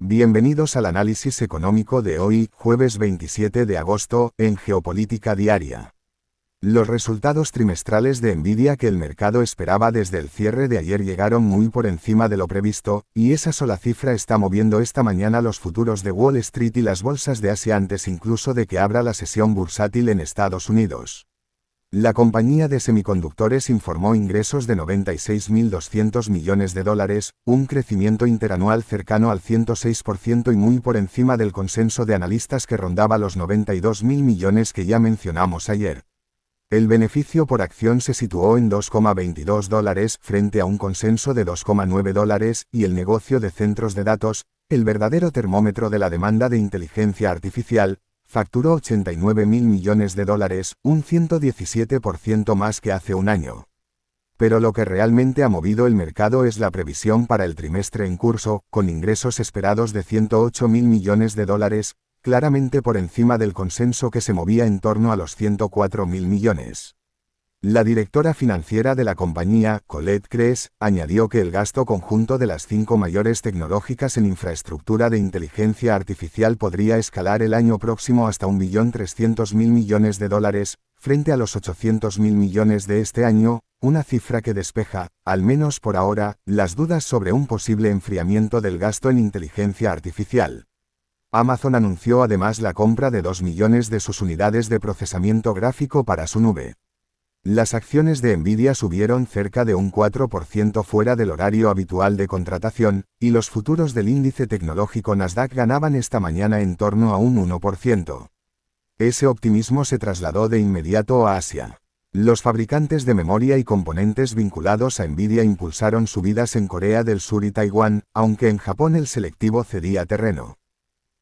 Bienvenidos al análisis económico de hoy, jueves 27 de agosto, en Geopolítica Diaria. Los resultados trimestrales de Nvidia que el mercado esperaba desde el cierre de ayer llegaron muy por encima de lo previsto, y esa sola cifra está moviendo esta mañana los futuros de Wall Street y las bolsas de Asia antes incluso de que abra la sesión bursátil en Estados Unidos. La compañía de semiconductores informó ingresos de $96.200 millones, un crecimiento interanual cercano al 106% y muy por encima del consenso de analistas que rondaba los $92.000 millones que ya mencionamos ayer. El beneficio por acción se situó en $2,22 frente a un consenso de $2,9 y el negocio de centros de datos, el verdadero termómetro de la demanda de inteligencia artificial, facturó $89.000 millones, un 117% más que hace un año. Pero lo que realmente ha movido el mercado es la previsión para el trimestre en curso, con ingresos esperados de $108.000 millones, claramente por encima del consenso que se movía en torno a los $104.000 millones. La directora financiera de la compañía, Colette Kress, añadió que el gasto conjunto de las 5 mayores tecnológicas en infraestructura de inteligencia artificial podría escalar el año próximo hasta $1.300.000 millones, frente a los $800.000 millones de este año, una cifra que despeja, al menos por ahora, las dudas sobre un posible enfriamiento del gasto en inteligencia artificial. Amazon anunció además la compra de 2 millones de sus unidades de procesamiento gráfico para su nube. Las acciones de Nvidia subieron cerca de un 4% fuera del horario habitual de contratación, y los futuros del índice tecnológico Nasdaq ganaban esta mañana en torno a un 1%. Ese optimismo se trasladó de inmediato a Asia. Los fabricantes de memoria y componentes vinculados a Nvidia impulsaron subidas en Corea del Sur y Taiwán, aunque en Japón el selectivo cedía terreno.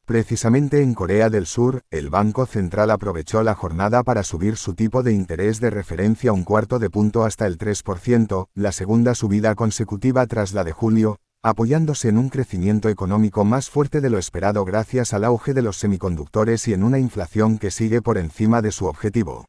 Precisamente en Corea del Sur, el Banco Central aprovechó la jornada para subir su tipo de interés de referencia un cuarto de punto hasta el 3%, la segunda subida consecutiva tras la de julio, apoyándose en un crecimiento económico más fuerte de lo esperado gracias al auge de los semiconductores y en una inflación que sigue por encima de su objetivo.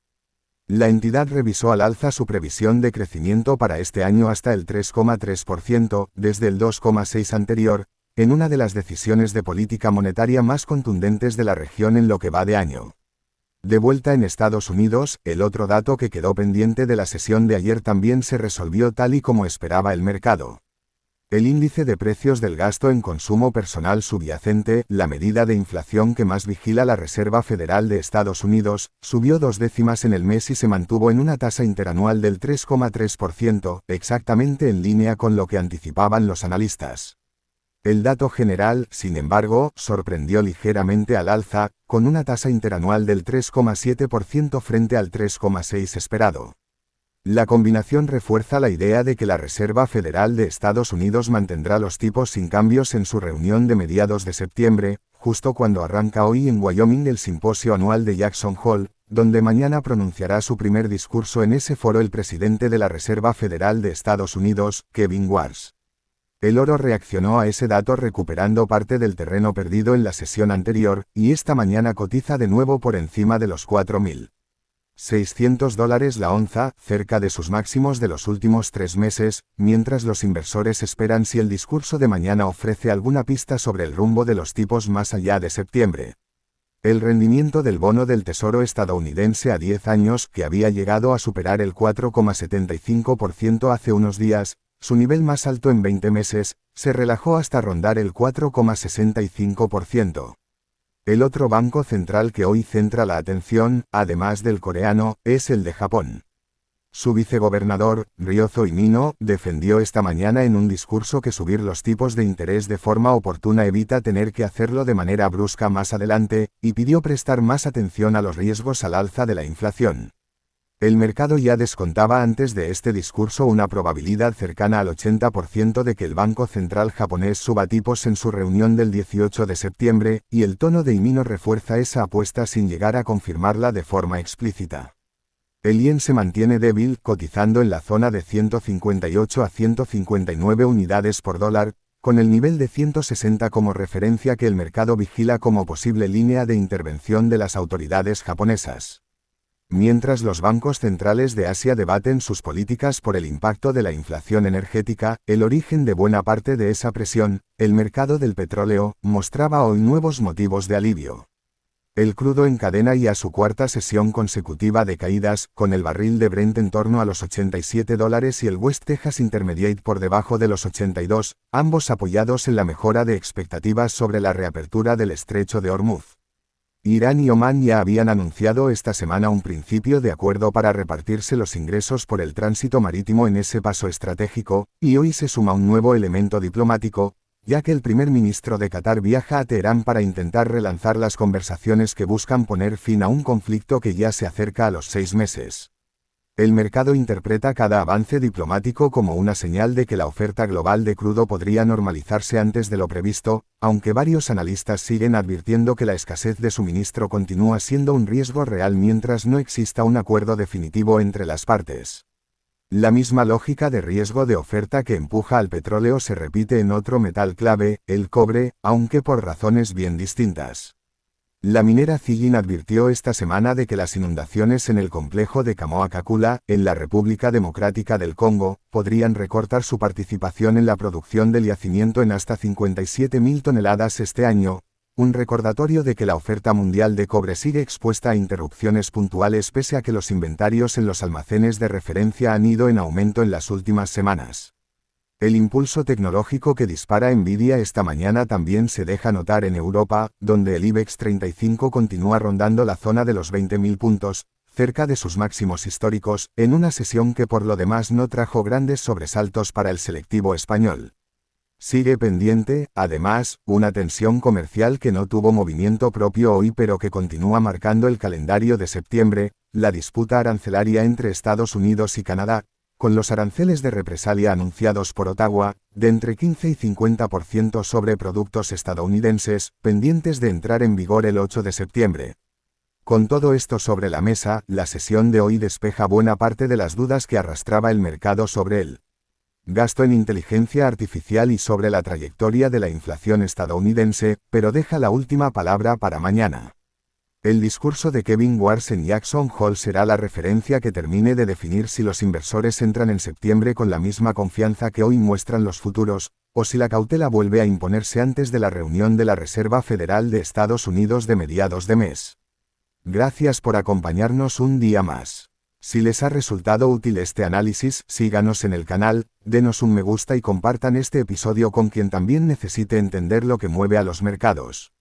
La entidad revisó al alza su previsión de crecimiento para este año hasta el 3,3%, desde el 2,6% anterior, en una de las decisiones de política monetaria más contundentes de la región en lo que va de año. De vuelta en Estados Unidos, el otro dato que quedó pendiente de la sesión de ayer también se resolvió tal y como esperaba el mercado. El índice de precios del gasto en consumo personal subyacente, la medida de inflación que más vigila la Reserva Federal de Estados Unidos, subió 2 décimas en el mes y se mantuvo en una tasa interanual del 3,3%, exactamente en línea con lo que anticipaban los analistas. El dato general, sin embargo, sorprendió ligeramente al alza, con una tasa interanual del 3,7% frente al 3,6% esperado. La combinación refuerza la idea de que la Reserva Federal de Estados Unidos mantendrá los tipos sin cambios en su reunión de mediados de septiembre, justo cuando arranca hoy en Wyoming el simposio anual de Jackson Hole, donde mañana pronunciará su primer discurso en ese foro el presidente de la Reserva Federal de Estados Unidos, Kevin Warsh. El oro reaccionó a ese dato recuperando parte del terreno perdido en la sesión anterior, y esta mañana cotiza de nuevo por encima de los $4.600 la onza, cerca de sus máximos de los últimos 3 meses, mientras los inversores esperan si el discurso de mañana ofrece alguna pista sobre el rumbo de los tipos más allá de septiembre. El rendimiento del bono del Tesoro estadounidense a 10 años, que había llegado a superar el 4,75% hace unos días, su nivel más alto en 20 meses, se relajó hasta rondar el 4,65%. El otro banco central que hoy centra la atención, además del coreano, es el de Japón. Su vicegobernador, Ryozo Imino, defendió esta mañana en un discurso que subir los tipos de interés de forma oportuna evita tener que hacerlo de manera brusca más adelante, y pidió prestar más atención a los riesgos al alza de la inflación. El mercado ya descontaba antes de este discurso una probabilidad cercana al 80% de que el Banco Central japonés suba tipos en su reunión del 18 de septiembre, y el tono de Imino refuerza esa apuesta sin llegar a confirmarla de forma explícita. El yen se mantiene débil, cotizando en la zona de 158 a 159 unidades por dólar, con el nivel de 160 como referencia que el mercado vigila como posible línea de intervención de las autoridades japonesas. Mientras los bancos centrales de Asia debaten sus políticas por el impacto de la inflación energética, el origen de buena parte de esa presión, el mercado del petróleo, mostraba hoy nuevos motivos de alivio. El crudo encadena ya su cuarta sesión consecutiva de caídas, con el barril de Brent en torno a los $87 y el West Texas Intermediate por debajo de los 82, ambos apoyados en la mejora de expectativas sobre la reapertura del estrecho de Hormuz. Irán y Omán ya habían anunciado esta semana un principio de acuerdo para repartirse los ingresos por el tránsito marítimo en ese paso estratégico, y hoy se suma un nuevo elemento diplomático, ya que el primer ministro de Qatar viaja a Teherán para intentar relanzar las conversaciones que buscan poner fin a un conflicto que ya se acerca a los 6 meses. El mercado interpreta cada avance diplomático como una señal de que la oferta global de crudo podría normalizarse antes de lo previsto, aunque varios analistas siguen advirtiendo que la escasez de suministro continúa siendo un riesgo real mientras no exista un acuerdo definitivo entre las partes. La misma lógica de riesgo de oferta que empuja al petróleo se repite en otro metal clave, el cobre, aunque por razones bien distintas. La minera Zijin advirtió esta semana de que las inundaciones en el complejo de Kamoa-Kakula, en la República Democrática del Congo, podrían recortar su participación en la producción del yacimiento en hasta 57.000 toneladas este año, un recordatorio de que la oferta mundial de cobre sigue expuesta a interrupciones puntuales pese a que los inventarios en los almacenes de referencia han ido en aumento en las últimas semanas. El impulso tecnológico que dispara Nvidia esta mañana también se deja notar en Europa, donde el IBEX 35 continúa rondando la zona de los 20.000 puntos, cerca de sus máximos históricos, en una sesión que por lo demás no trajo grandes sobresaltos para el selectivo español. Sigue pendiente, además, una tensión comercial que no tuvo movimiento propio hoy pero que continúa marcando el calendario de septiembre, la disputa arancelaria entre Estados Unidos y Canadá, con los aranceles de represalia anunciados por Ottawa, de entre 15 y 50% sobre productos estadounidenses, pendientes de entrar en vigor el 8 de septiembre. Con todo esto sobre la mesa, la sesión de hoy despeja buena parte de las dudas que arrastraba el mercado sobre el gasto en inteligencia artificial y sobre la trayectoria de la inflación estadounidense, pero deja la última palabra para mañana. El discurso de Kevin Warsh en Jackson Hole será la referencia que termine de definir si los inversores entran en septiembre con la misma confianza que hoy muestran los futuros, o si la cautela vuelve a imponerse antes de la reunión de la Reserva Federal de Estados Unidos de mediados de mes. Gracias por acompañarnos un día más. Si les ha resultado útil este análisis, síganos en el canal, denos un me gusta y compartan este episodio con quien también necesite entender lo que mueve a los mercados.